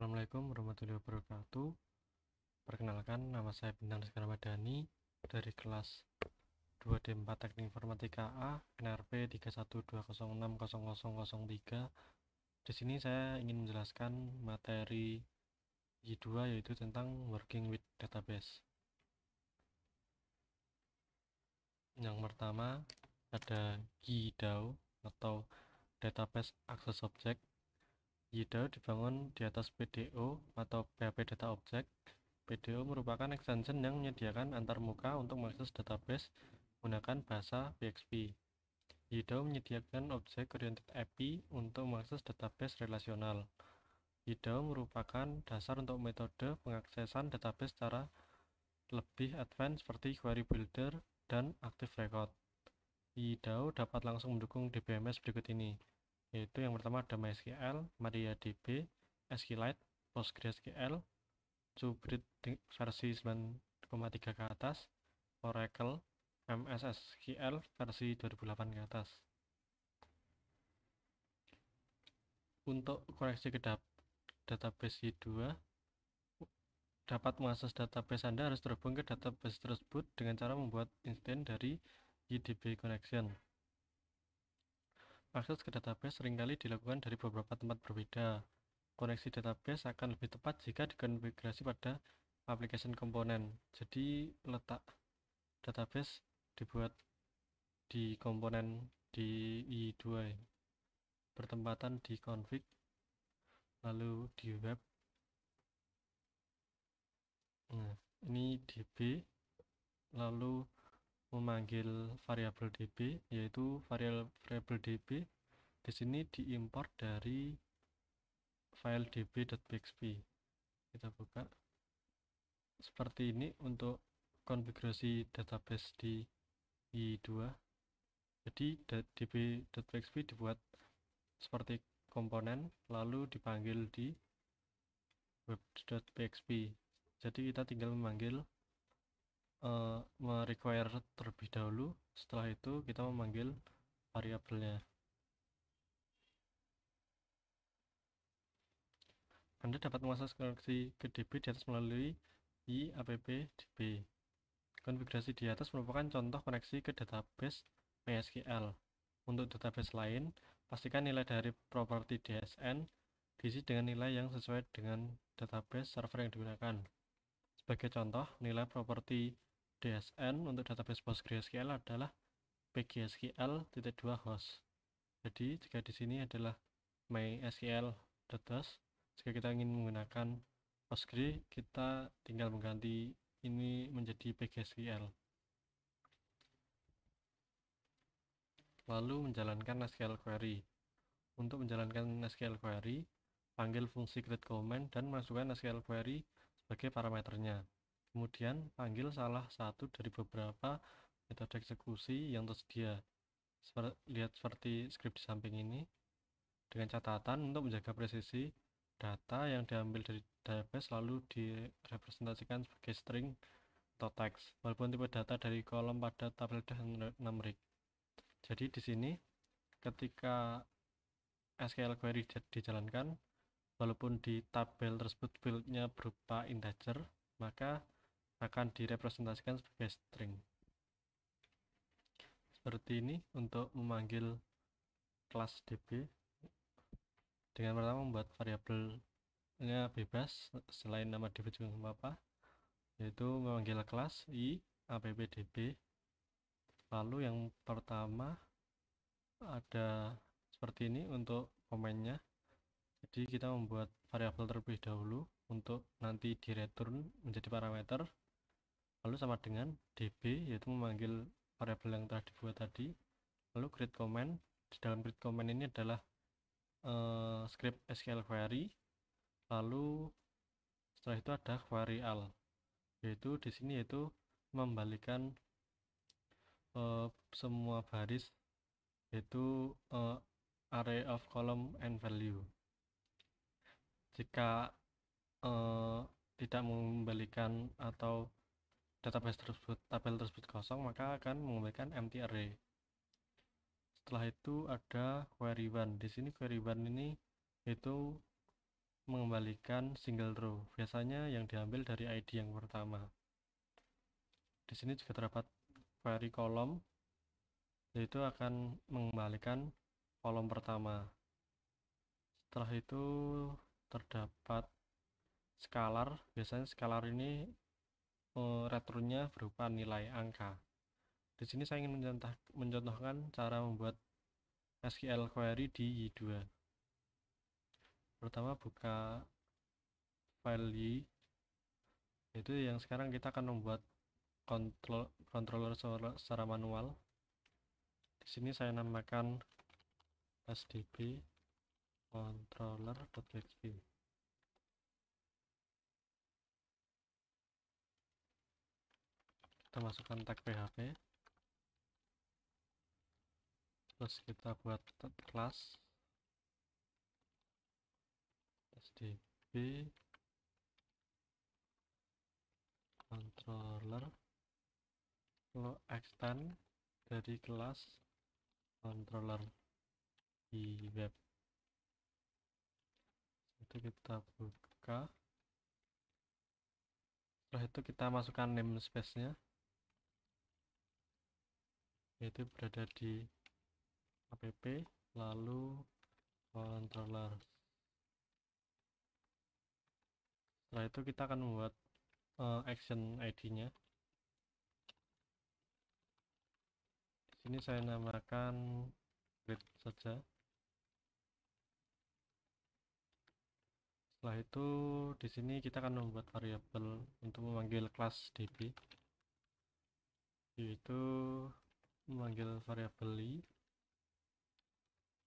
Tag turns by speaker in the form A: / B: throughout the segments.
A: Assalamualaikum warahmatullahi wabarakatuh. Perkenalkan, nama saya Bintang Rizky Ramadhani dari kelas 2D4 Teknik Informatika A, NRP 3120600003. Di sini saya ingin menjelaskan materi Y2 yaitu tentang working with database. Yang pertama ada YDAO atau Database Access Object. YDAO dibangun di atas PDO atau PHP Data Object. PDO merupakan extension yang menyediakan antarmuka untuk mengakses database menggunakan bahasa PHP. YDAO menyediakan Object Oriented API untuk mengakses database relasional. YDAO merupakan dasar untuk metode pengaksesan database secara lebih advance seperti Query Builder dan Active Record. YDAO dapat langsung mendukung DBMS berikut ini, yaitu yang pertama ada MySQL, MariaDB, SQLite, PostgreSQL, Subrit versi 9,3 ke atas, Oracle, MS SQL versi 2008 ke atas. Untuk koneksi ke database Y2, dapat mengakses database Anda harus terhubung ke database tersebut dengan cara membuat instance dari YDB connection. Akses ke database seringkali dilakukan dari beberapa tempat berbeda. Koneksi database akan lebih tepat jika dikonfigurasi pada application komponen. Jadi letak database dibuat di komponen di I2, bertempatan di config, lalu di web. Nah, ini DB, lalu memanggil variabel DB, yaitu variabel DB di sini diimport dari file db.php. Kita buka. Seperti ini untuk konfigurasi database di I2. Jadi db.php dibuat seperti komponen lalu dipanggil di web.php. Jadi kita tinggal memanggil merequire terlebih dahulu, setelah itu kita memanggil variabelnya. Anda dapat mengakses koneksi ke DB di atas melalui iappdb. Konfigurasi di atas merupakan contoh koneksi ke database MySQL. Untuk database lain, pastikan nilai dari properti DSN diisi dengan nilai yang sesuai dengan database server yang digunakan. Sebagai contoh, nilai properti DSN untuk database PostgreSQL adalah pgsql.2 host. Jadi jika di sini adalah mysql.host, jika kita ingin menggunakan Postgre, kita tinggal mengganti ini menjadi pgsql. Lalu menjalankan SQL query. Untuk menjalankan SQL query, panggil fungsi create command dan masukkan SQL query sebagai parameternya. Kemudian panggil salah satu dari beberapa metode eksekusi yang tersedia. Lihat seperti script di samping ini. Dengan catatan untuk menjaga presisi, data yang diambil dari database lalu direpresentasikan sebagai string atau teks, walaupun tipe data dari kolom pada tabel dan numerik. Jadi di sini ketika SQL query dijalankan, walaupun di tabel tersebut fieldnya berupa integer, maka akan direpresentasikan sebagai string. Seperti ini untuk memanggil kelas DB. Dengan pertama membuat variabelnya bebas selain nama DB juga apa, yaitu memanggil kelas iappdb. Lalu yang pertama ada seperti ini untuk komennya. Jadi kita membuat variabel terlebih dahulu untuk nanti di return menjadi parameter, lalu sama dengan db, yaitu memanggil variabel yang telah dibuat tadi, lalu create command. Di dalam create command ini adalah script SQL query, lalu setelah itu ada query all, yaitu di sini yaitu membalikan semua baris, yaitu array of column and value. Jika tidak mengembalikan atau database tersebut, tabel tersebut kosong, maka akan mengembalikan empty array. Setelah itu ada query one. Di sini query one ini itu mengembalikan single row. Biasanya yang diambil dari ID yang pertama. Di sini juga terdapat query kolom, yaitu akan mengembalikan kolom pertama. Setelah itu terdapat scalar. Biasanya scalar ini returnnya berupa nilai angka. Di sini saya ingin mencontohkan cara membuat SQL query di Y2. Pertama buka file Y, itu yang sekarang kita akan membuat controller secara manual. Di sini saya namakan sdb controller.php. Kita masukkan tag PHP, terus kita buat kelas sdb controller, lalu extend dari kelas controller di web. Itu kita buka. Setelah itu kita masukkan namespace-nya, yaitu berada di app lalu controller. Setelah itu kita akan membuat action ID-nya. Di sini saya namakan read saja. Setelah itu di sini kita akan membuat variabel untuk memanggil kelas db, yaitu memanggil variabel I,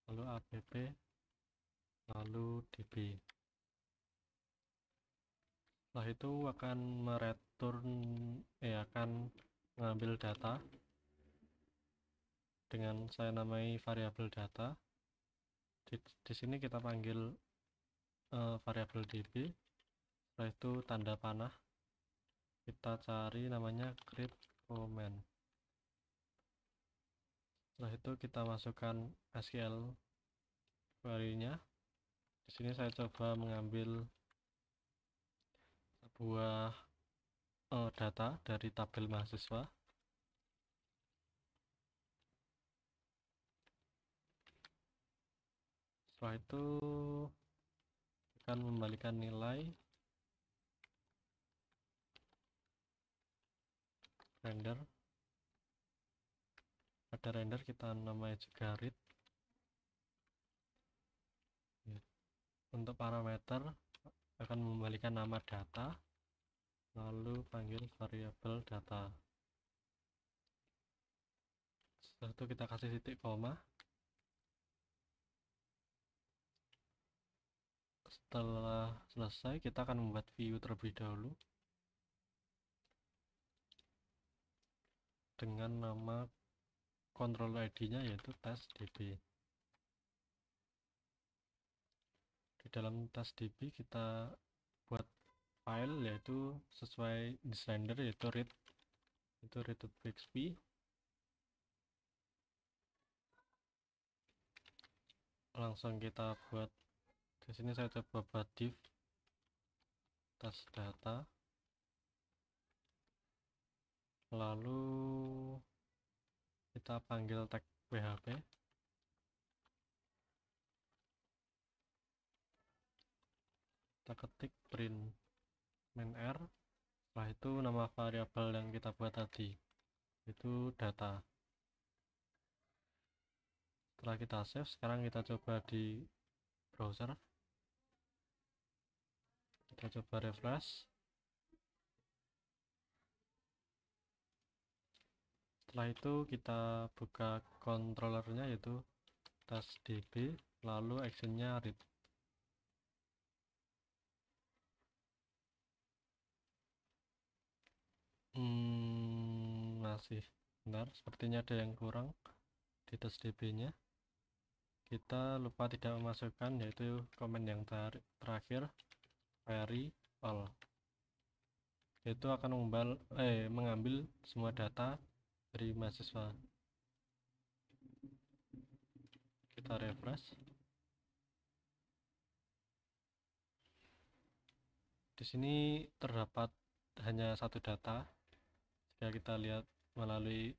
A: lalu app, lalu db. Setelah itu akan akan mengambil data dengan saya namai variabel data. Di sini kita panggil variabel db. Setelah itu tanda panah, kita cari namanya create comment. Setelah itu kita masukkan SQL query-nya. Di sini saya coba mengambil sebuah data dari tabel mahasiswa. Setelah itu akan membalikan nilai render. Pada render kita namanya juga read. Untuk parameter akan membalikan nama data, lalu panggil variabel data. Setelah itu kita kasih titik koma. Setelah selesai kita akan membuat view terlebih dahulu dengan nama control ID-nya yaitu testdb. Di dalam testdb kita buat file yaitu sesuai di Slender, yaitu read.php. Langsung kita buat. Di sini saya coba buat div test data, lalu kita panggil tag php. Kita ketik print main_r. Setelah itu nama variabel yang kita buat tadi itu data. Setelah kita save, sekarang kita coba di browser. Kita coba refresh. Setelah itu kita buka controllernya yaitu testdb, lalu actionnya read. Masih benar, sepertinya ada yang kurang di testdb nya. Kita lupa tidak memasukkan yaitu komen yang terakhir, query all, yaitu akan mengambil semua data dari mahasiswa. Kita refresh. di sini terdapat hanya satu data. Jika kita lihat melalui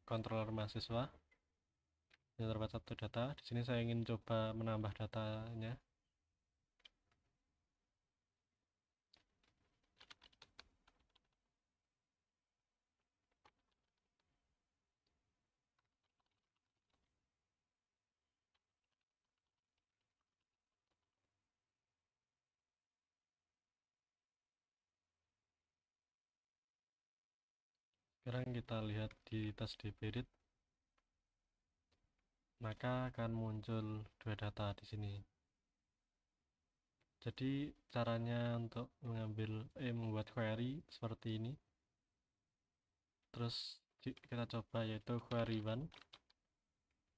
A: controller mahasiswa, ini terdapat satu data. Di sini saya ingin coba menambah datanya. Sekarang kita lihat di tes dbread, maka akan muncul dua data di sini. Jadi caranya untuk membuat query seperti ini. Terus kita coba yaitu query one,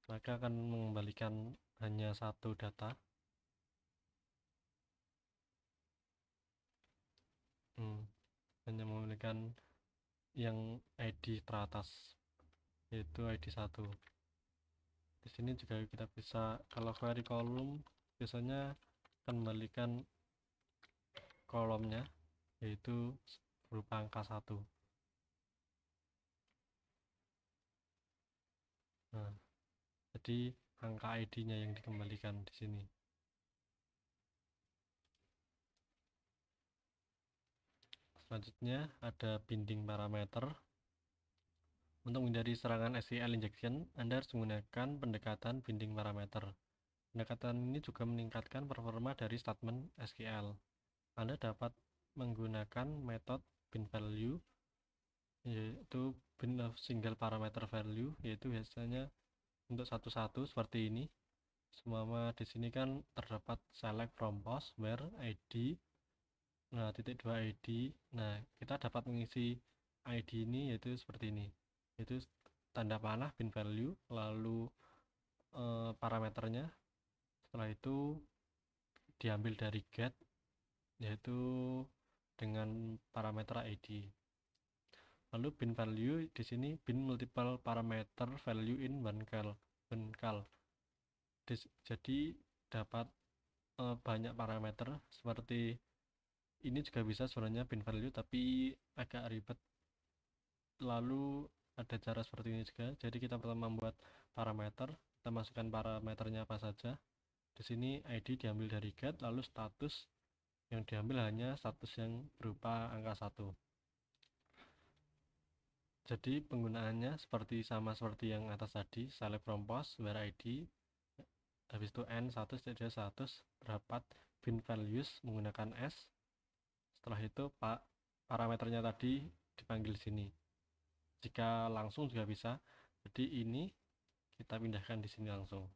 A: maka akan mengembalikan hanya satu data. Hanya memberikan yang ID teratas, yaitu ID 1. Di sini juga kita bisa, kalau query kolom biasanya akan membalikan kolomnya, yaitu berupa angka 1. Nah, jadi angka ID-nya yang dikembalikan di sini. Selanjutnya ada binding parameter. Untuk menghindari serangan SQL injection, Anda harus menggunakan pendekatan binding parameter. Pendekatan ini juga meningkatkan performa dari statement SQL. Anda dapat menggunakan metode bin value, yaitu bin of single parameter value, yaitu biasanya untuk satu-satu seperti ini. Semua di sini kan terdapat select from post where ID, nah titik 2 ID. Nah, kita dapat mengisi ID ini yaitu seperti ini, yaitu tanda panah bin value, lalu parameternya. Setelah itu diambil dari get, yaitu dengan parameter ID. Lalu bin value di sini bin multiple parameter value in one call. Jadi dapat banyak parameter seperti ini juga bisa sebenarnya bin value, tapi agak ribet. Lalu ada cara seperti ini juga. Jadi kita pertama membuat parameter, kita masukkan parameternya apa saja. Di sini ID diambil dari get, lalu status yang diambil hanya status yang berupa angka 1. Jadi penggunaannya sama seperti yang atas tadi, select from post where ID, habis itu n status dapat bin values menggunakan s. Setelah itu parameternya tadi dipanggil sini. Jika langsung juga bisa, jadi ini kita pindahkan di sini langsung.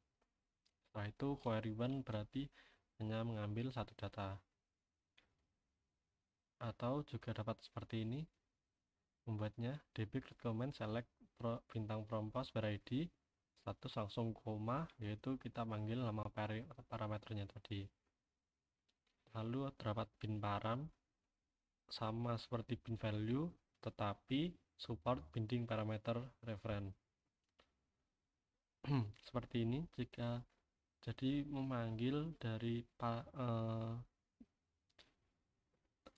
A: Setelah itu query one berarti hanya mengambil satu data. Atau juga dapat seperti ini membuatnya, db create comment select bintang from post where ID, status langsung koma, yaitu kita panggil nama parameternya tadi. Lalu terdapat bin param, sama seperti bin value, tetapi support binding parameter reference. Seperti ini. Jika jadi memanggil dari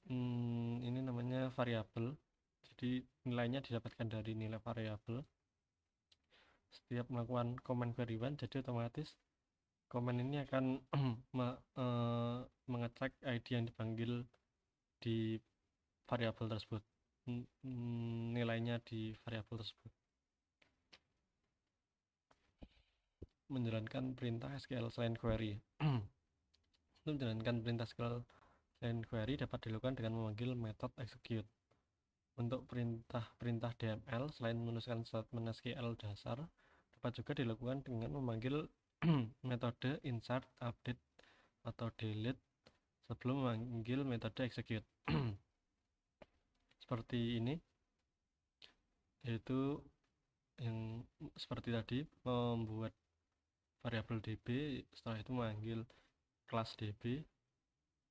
A: ini namanya variabel, jadi nilainya didapatkan dari nilai variabel. Setiap melakukan command query one, jadi otomatis command ini akan mengecek ID yang dipanggil di variabel tersebut, nilainya di variabel tersebut. Menjalankan perintah SQL selain query. Untuk menjalankan perintah SQL selain query dapat dilakukan dengan memanggil metode execute. Untuk perintah DML selain menuliskan statement SQL dasar, dapat juga dilakukan dengan memanggil metode insert, update, atau delete sebelum memanggil metode execute. Seperti ini, yaitu yang seperti tadi, membuat variabel db, setelah itu memanggil kelas db.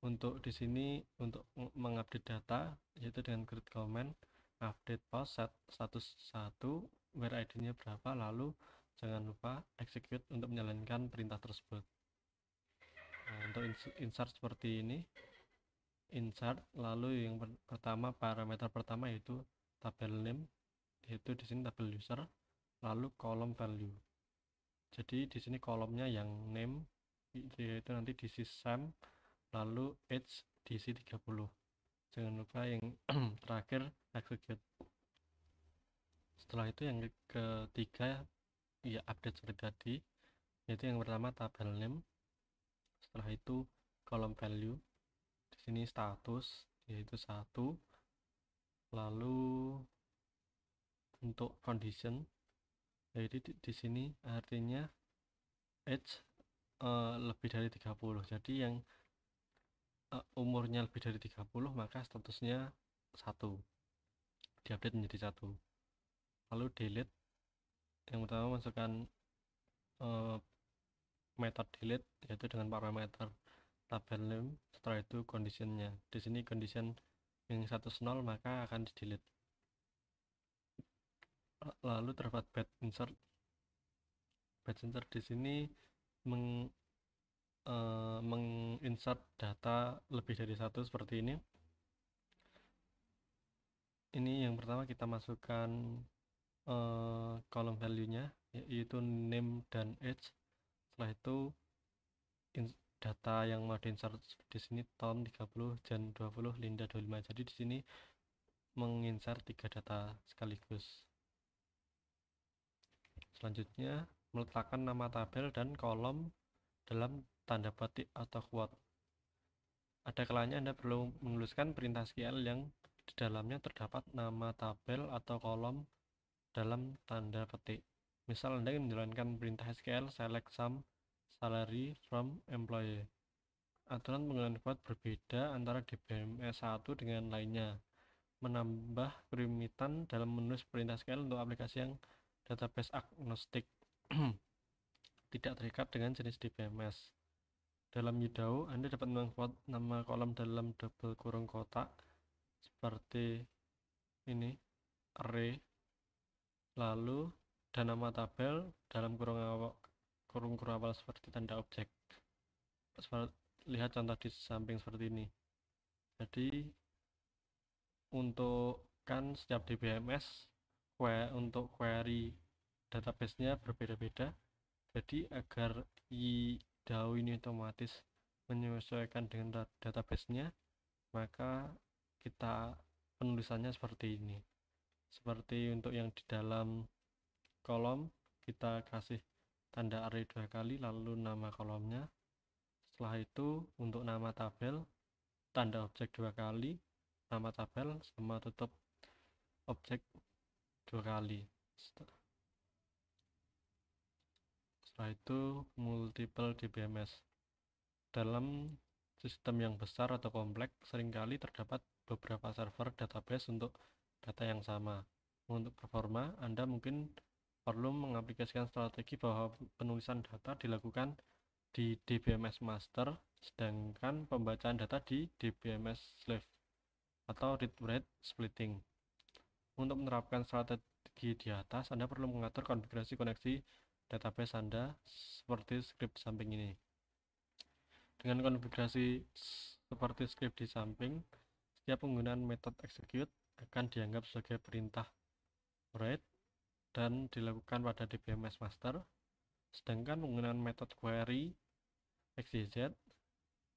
A: Untuk di sini untuk mengupdate data, yaitu dengan create comment update post set status 1 where ID-nya berapa, lalu jangan lupa execute untuk menjalankan perintah tersebut. Nah, untuk insert seperti ini, insert, lalu yang pertama, parameter pertama yaitu tabel name, yaitu di sini tabel user, lalu kolom value. Jadi di sini kolomnya yang name yaitu nanti diisi SAM, lalu age diisi 30. Jangan lupa yang terakhir execute. Setelah itu yang ketiga ya update seperti tadi, yaitu yang pertama tabel name, setelah itu kolom value, di sini status yaitu 1, lalu untuk condition yaitu di sini artinya age lebih dari 30. Jadi yang umurnya lebih dari 30 maka statusnya 1, diupdate menjadi 1. Lalu delete, yang pertama masukkan method delete yaitu dengan parameter tabel name, setelah itu conditionnya. Di sini condition yang status 0 maka akan di delete. Lalu terdapat batch insert. Batch insert di sini menginsert data lebih dari 1 seperti ini. Ini yang pertama kita masukkan kolom value-nya yaitu name dan age. Setelah itu data yang mau diinsert di sini Tom 30, Jan 20, Linda 25. Jadi di sini menginsert 3 data sekaligus. Selanjutnya meletakkan nama tabel dan kolom dalam tanda petik atau quote. Ada kalanya Anda perlu menuliskan perintah SQL yang di dalamnya terdapat nama tabel atau kolom dalam tanda petik. Misal Anda ingin menjalankan perintah SQL select sum salary from employee. Aturan penggunaan quote berbeda antara DBMS 1 dengan lainnya, menambah kerumitan dalam menulis perintah SQL untuk aplikasi yang database agnostik tidak terikat dengan jenis DBMS. Dalam UDAO, Anda dapat membuat nama kolom dalam double kurung kotak seperti ini, array, lalu dan nama tabel dalam kurung awal seperti tanda objek. Lihat contoh di samping seperti ini. Jadi untuk kan setiap DBMS untuk query database-nya berbeda-beda. Jadi agar UDAO ini otomatis menyesuaikan dengan database-nya, maka kita penulisannya seperti ini. Seperti untuk yang di dalam kolom kita kasih tanda array 2 kali lalu nama kolomnya. Setelah itu untuk nama tabel tanda objek 2 kali, nama tabel sama tutup objek 2 kali. Setelah itu multiple DBMS. Dalam sistem yang besar atau kompleks seringkali terdapat beberapa server database untuk data yang sama. Untuk performa, Anda mungkin perlu mengaplikasikan strategi bahwa penulisan data dilakukan di DBMS master, sedangkan pembacaan data di DBMS slave atau read-write splitting. Untuk menerapkan strategi di atas, Anda perlu mengatur konfigurasi koneksi database Anda seperti script di samping ini. Dengan konfigurasi seperti script di samping, setiap penggunaan metode execute akan dianggap sebagai perintah write dan dilakukan pada DBMS master, sedangkan penggunaan metode query XYZ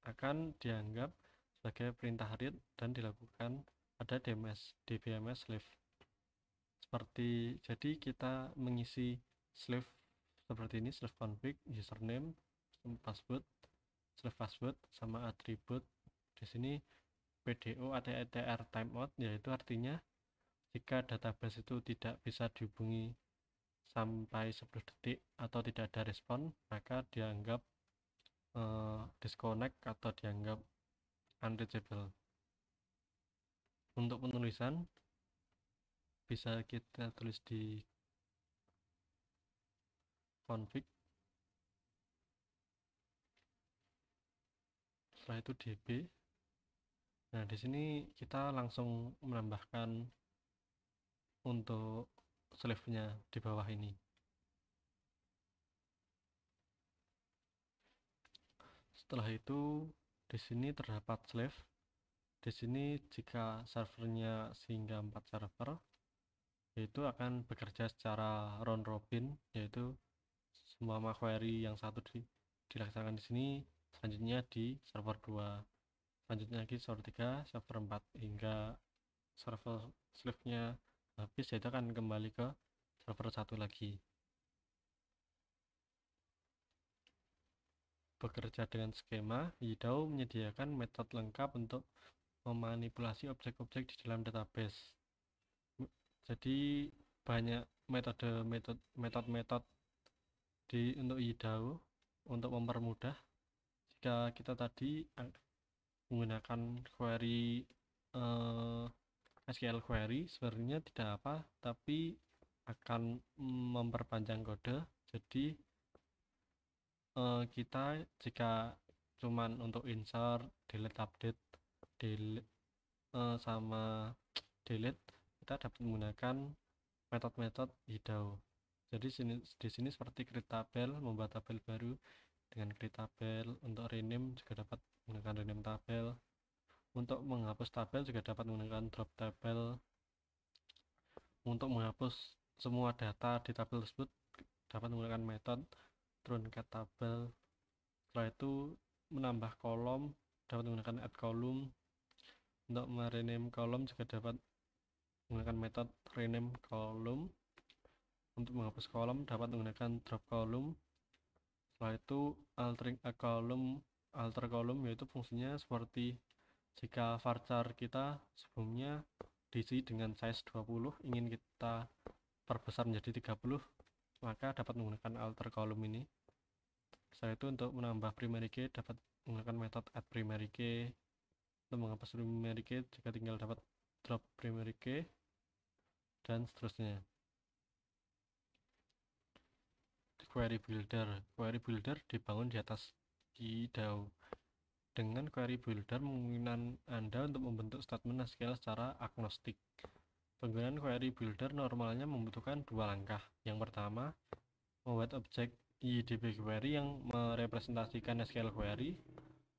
A: akan dianggap sebagai perintah read dan dilakukan pada DBMS slave. Jadi kita mengisi slave seperti ini, slave config, username, password, slave password sama atribut. Di sini PDO atau ETR timeout, yaitu artinya jika database itu tidak bisa dihubungi sampai 10 detik atau tidak ada respon, maka dianggap disconnect atau dianggap unreachable. Untuk penulisan bisa kita tulis di config, setelah itu db. Nah, di sini kita langsung menambahkan untuk slave-nya di bawah ini. Setelah itu di sini terdapat slave. Di sini jika servernya sehingga 4 server, yaitu akan bekerja secara round robin, yaitu semua query yang satu dilaksanakan di sini, selanjutnya di server 2, selanjutnya lagi server 3, server 4, hingga server slave-nya habis, yaitu akan kembali ke server 1 lagi. Bekerja dengan skema, YDAO menyediakan metode lengkap untuk memanipulasi objek-objek di dalam database. Jadi banyak metode-metode untuk YDAO untuk mempermudah. Jika kita tadi menggunakan query SQL query, sebenarnya tidak apa, tapi akan memperpanjang kode. Jadi kita jika cuman untuk insert, delete, update, sama delete, kita dapat menggunakan metode-metode YDAO. Jadi di sini seperti create tabel, membuat tabel baru dengan create tabel. Untuk rename juga dapat menggunakan rename tabel. Untuk menghapus tabel juga dapat menggunakan drop tabel. Untuk menghapus semua data di tabel tersebut dapat menggunakan metode truncat tabel. Setelah itu menambah kolom dapat menggunakan add column. Untuk merename kolom juga dapat menggunakan metode rename column. Untuk menghapus kolom dapat menggunakan drop column. Setelah itu altering a column, alter column, yaitu fungsinya seperti jika varchar kita sebelumnya diisi dengan size 20, ingin kita perbesar menjadi 30, maka dapat menggunakan alter column ini. Setelah itu untuk menambah primary key dapat menggunakan metode add primary key. Untuk menghapus primary key juga tinggal dapat drop primary key, dan seterusnya. Query builder dibangun di atas YDAO. Dengan query builder memungkinkan Anda untuk membentuk statement SQL secara agnostik. Penggunaan query builder normalnya membutuhkan 2 langkah. Yang pertama, membuat objek IDB query yang merepresentasikan SQL query.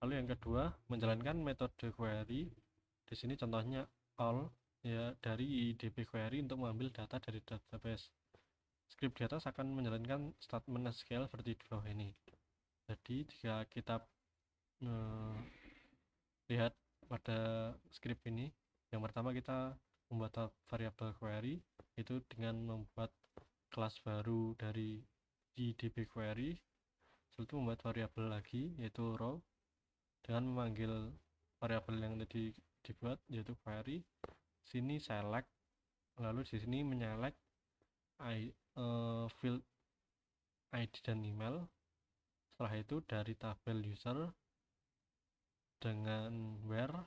A: Lalu yang kedua, menjalankan metode query. Di sini contohnya all, ya, dari IDB query untuk mengambil data dari database. Script di atas akan menjalankan statement SQL seperti di bawah ini. Jadi jika kita lihat pada script ini, yang pertama kita membuat variabel query, itu dengan membuat kelas baru dari IDB query. Setelah itu membuat variabel lagi, yaitu row, dengan memanggil variabel yang tadi dibuat, yaitu query. Sini select, lalu di sini menyelect field ID dan email. Setelah itu dari tabel user dengan where,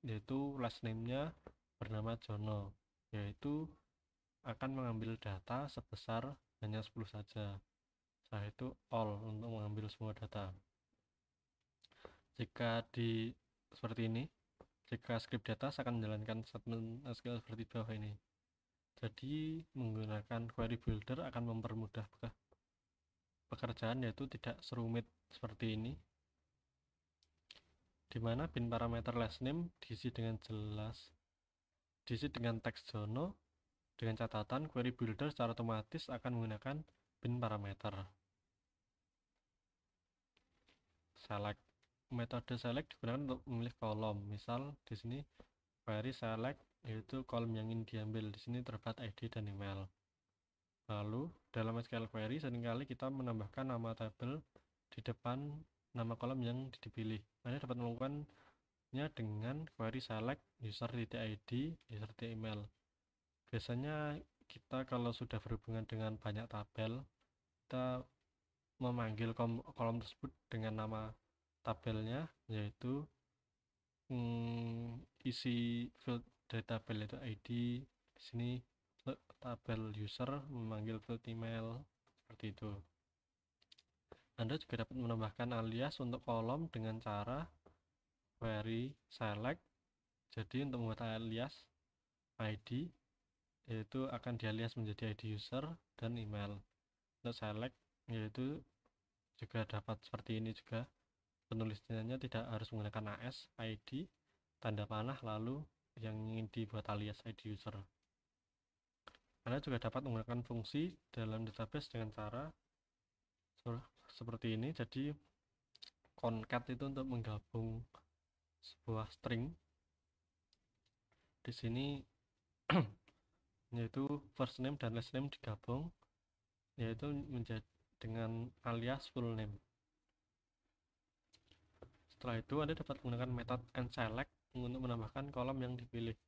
A: yaitu last name-nya bernama Jono, yaitu akan mengambil data sebesar hanya 10 saja. Setelah itu all untuk mengambil semua data. Jika seperti ini, jika script data akan menjalankan statement SQL seperti bawah ini. Jadi menggunakan query builder akan mempermudah pekerjaan, yaitu tidak serumit seperti ini, dimana bin parameter last name diisi dengan teks Jono, dengan catatan query builder secara otomatis akan menggunakan bin parameter. Select, metode select digunakan untuk memilih kolom. Misal di sini query select, yaitu kolom yang ingin diambil. Di sini terdapat ID dan email. Lalu dalam SQL query seringkali kita menambahkan nama tabel di depan nama kolom yang dipilih. Anda dapat melakukannya dengan query select user.id, user.email. Biasanya kita kalau sudah berhubungan dengan banyak tabel, kita memanggil kolom tersebut dengan nama tabelnya, yaitu isi field dari tabel itu ID. Di sini tabel user memanggil field email, seperti itu. Anda juga dapat menambahkan alias untuk kolom dengan cara query select. Jadi untuk membuat alias ID, yaitu akan dialias menjadi ID user dan email. Untuk select, yaitu juga dapat seperti ini juga, penulisannya tidak harus menggunakan AS, ID, tanda panah, lalu yang ingin dibuat alias ID user. Anda juga dapat menggunakan fungsi dalam database dengan cara seperti ini. Jadi concat itu untuk menggabung sebuah string. Di sini yaitu first name dan last name digabung, yaitu menjadi dengan alias full name. Setelah itu Anda dapat menggunakan metode nSelect untuk menambahkan kolom yang dipilih,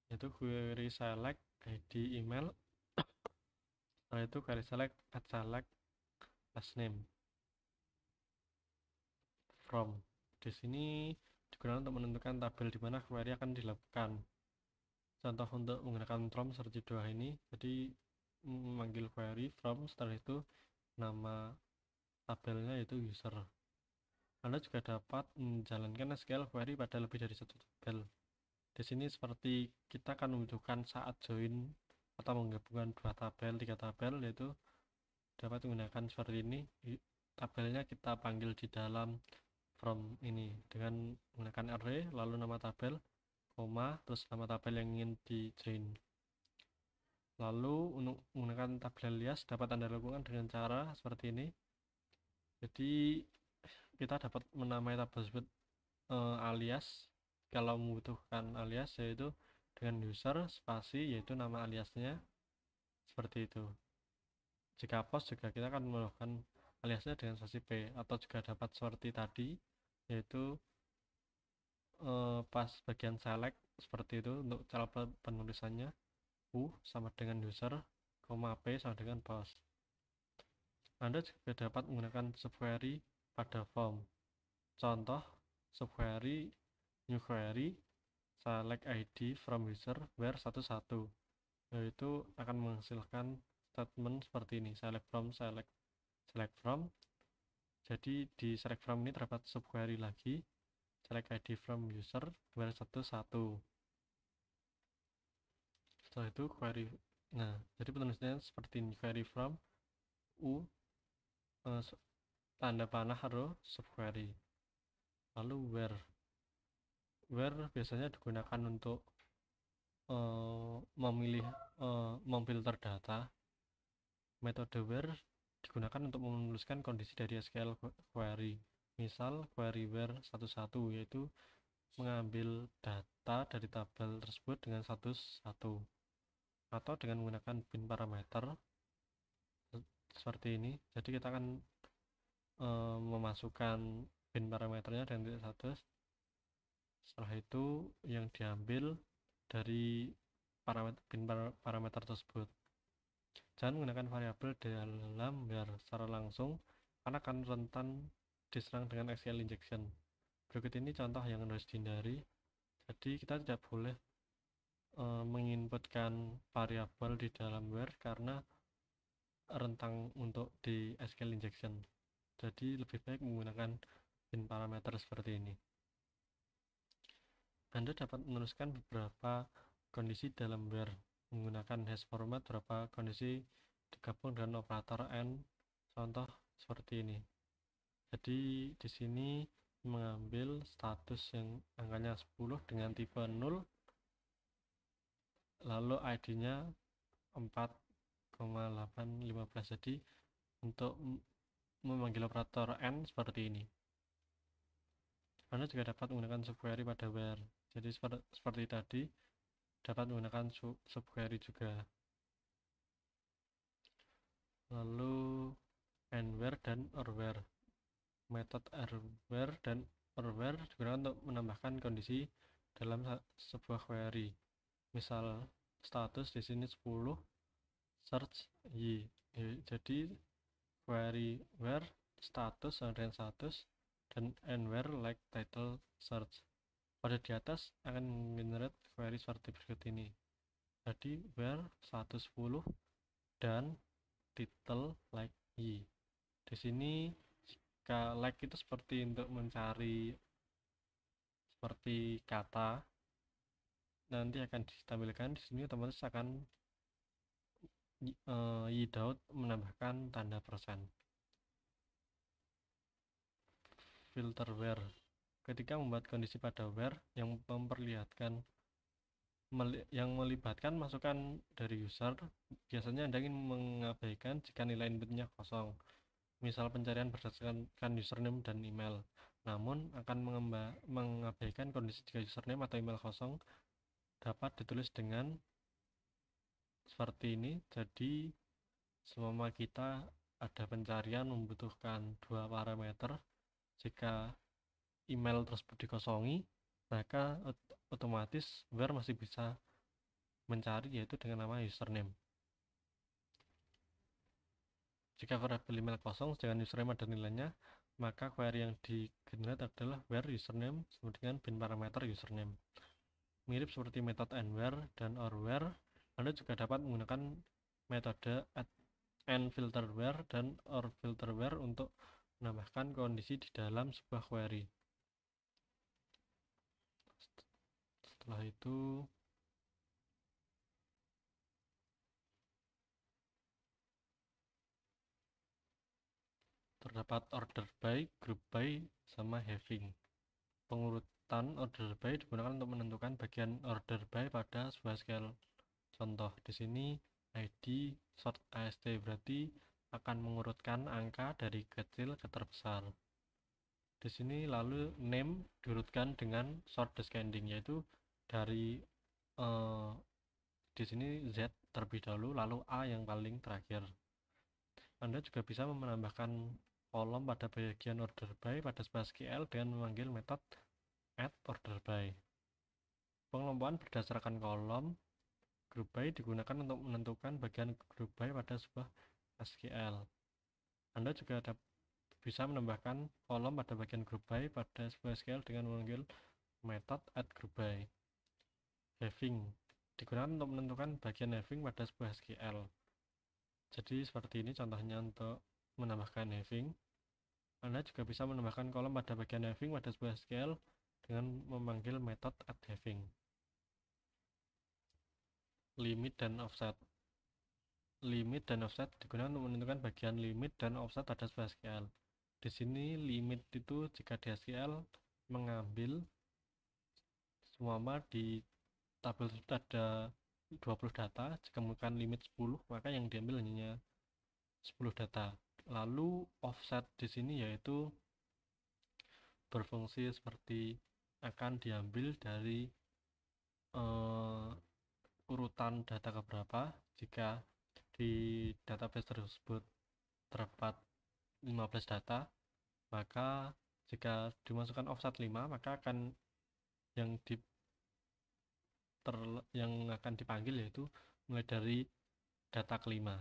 A: yaitu query select ID email. Setelah itu query select @select last name from. Di sini digunakan untuk menentukan tabel di mana query akan dilakukan. Contoh untuk menggunakan from seperti dua ini, jadi memanggil query from, setelah itu nama tabelnya yaitu user. Anda juga dapat menjalankan SQL query pada lebih dari satu tabel. Di sini seperti kita akan membutuhkan saat join atau menggabungkan dua tabel, tiga tabel, yaitu dapat menggunakan seperti ini. Tabelnya kita panggil di dalam from ini dengan menggunakan array, lalu nama tabel, koma, terus nama tabel yang ingin di join. Lalu untuk menggunakan tabel alias dapat Anda lakukan dengan cara seperti ini. Jadi kita dapat menamai tabel tersebut alias kalau membutuhkan alias, yaitu dengan user spasi yaitu nama aliasnya seperti itu. Jika post juga kita akan melakukan aliasnya dengan spasi p, atau juga dapat seperti tadi yaitu pas bagian select seperti itu. Untuk cara penulisannya u sama dengan user, p sama dengan post. Anda juga dapat menggunakan subquery pada form. Contoh subquery new query select ID from user where 11, yaitu akan menghasilkan statement seperti ini, select from. Jadi di select from ini terdapat subquery lagi, select ID from user where 11. Setelah itu query. Nah, jadi penulisannya seperti ini, query from u tanda panah row subquery. Lalu where biasanya digunakan untuk memfilter data. Metode where digunakan untuk menuliskan kondisi dari SQL query. Misal query where 11, yaitu mengambil data dari tabel tersebut dengan status 1, atau dengan menggunakan bin parameter seperti ini. Jadi kita akan memasukkan bin parameternya dan titik status. Setelah itu yang diambil dari bin parameter tersebut. Jangan menggunakan variabel dalam where secara langsung karena akan rentan diserang dengan SQL injection. Berikut ini contoh yang harus dihindari. Jadi kita tidak boleh menginputkan variabel di dalam where karena rentang untuk di SQL injection. Jadi lebih baik menggunakan bin parameter seperti ini. Anda dapat menuliskan beberapa kondisi dalam where menggunakan hash format, beberapa kondisi digabung dengan operator AND. Contoh seperti ini. Jadi di sini mengambil status yang angkanya 10 dengan tipe 0, lalu ID-nya 4,815. Jadi untuk memanggil operator AND seperti ini. Anda juga dapat menggunakan subquery pada where. Jadi seperti tadi dapat menggunakan subquery juga. Lalu andwhere dan orwhere. Metode arwhere dan orwhere digunakan untuk menambahkan kondisi dalam sebuah query. Misal status di sini 10, search y. Jadi query where status sama dengan status dan andwhere like title search. Pada di atas akan generate query seperti berikut ini. Jadi where 110 dan title like y. Di sini jika like itu seperti untuk mencari seperti kata, nanti akan ditampilkan di sini, otomatis akan yidout menambahkan tanda persen. filter where. Ketika membuat kondisi pada where yang melibatkan masukan dari user, biasanya Anda ingin mengabaikan jika nilai inputnya kosong. Misal pencarian berdasarkan username dan email, namun akan mengabaikan kondisi jika username atau email kosong. Dapat ditulis dengan seperti ini. Jadi selama kita ada pencarian membutuhkan dua parameter, jika email tersebut dikosongi, maka otomatis where masih bisa mencari, yaitu dengan nama username. Jika variabel email kosong dengan username ada nilainya, maka query yang di-generate adalah where username sama dengan bin parameter username. Mirip seperti metode AndWhere dan OrWhere, Anda juga dapat menggunakan metode AndFilterWhere dan OrFilterWhere untuk menambahkan kondisi di dalam sebuah query. Setelah itu terdapat order by, group by, sama having. Pengurutan order by digunakan untuk menentukan bagian order by pada sebuah scale. Contoh di sini ID sort AST berarti akan mengurutkan angka dari kecil ke terbesar. Di sini lalu name diurutkan dengan sort descending, yaitu dari di sini Z terlebih dahulu lalu A yang paling terakhir. Anda juga bisa menambahkan kolom pada bagian order by pada sebuah SQL dengan memanggil metode addOrderBy. Pengelompokan berdasarkan kolom group by digunakan untuk menentukan bagian group by pada sebuah SQL. Anda juga bisa menambahkan kolom pada bagian group by pada sebuah SQL dengan memanggil metode addGroupBy. Having digunakan untuk menentukan bagian having pada sebuah SQL. Jadi seperti ini contohnya untuk menambahkan having. Anda juga bisa menambahkan kolom pada bagian having pada sebuah SQL dengan memanggil metode addHaving. Limit dan offset. Limit dan offset digunakan untuk menentukan bagian limit dan offset pada sebuah SQL. Di sini limit itu jika di SQL mengambil semua di tabel tersebut ada 20 data, jika menggunakan limit 10 maka yang diambil hanya 10 data. Lalu offset di sini yaitu berfungsi seperti akan diambil dari urutan data keberapa. Jika di database tersebut terdapat 15 data, maka jika dimasukkan offset 5 maka akan yang akan dipanggil yaitu mulai dari data kelima.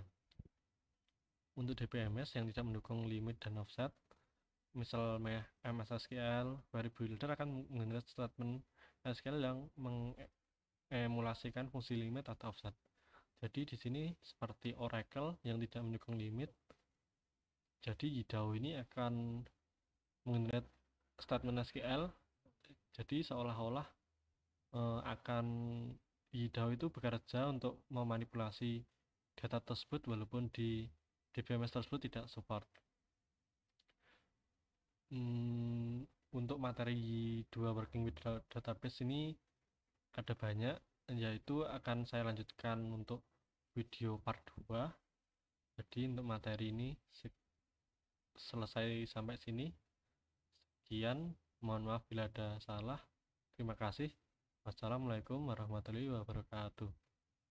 A: Untuk DBMS yang tidak mendukung limit dan offset, misal MS SQL, query builder akan menggunakan statement SQL yang mengemulasikan fungsi limit atau offset. Jadi di sini seperti Oracle yang tidak mendukung limit, jadi YDAO ini akan menggunakan statement SQL. Jadi seolah-olah akan YDAO itu bekerja untuk memanipulasi data tersebut walaupun di DBMS tersebut tidak support. Untuk materi 2 working with database ini ada banyak, yaitu akan saya lanjutkan untuk video part 2. Jadi untuk materi ini selesai sampai sini. Sekian, mohon maaf bila ada salah. Terima kasih. Wassalamualaikum warahmatullahi wabarakatuh.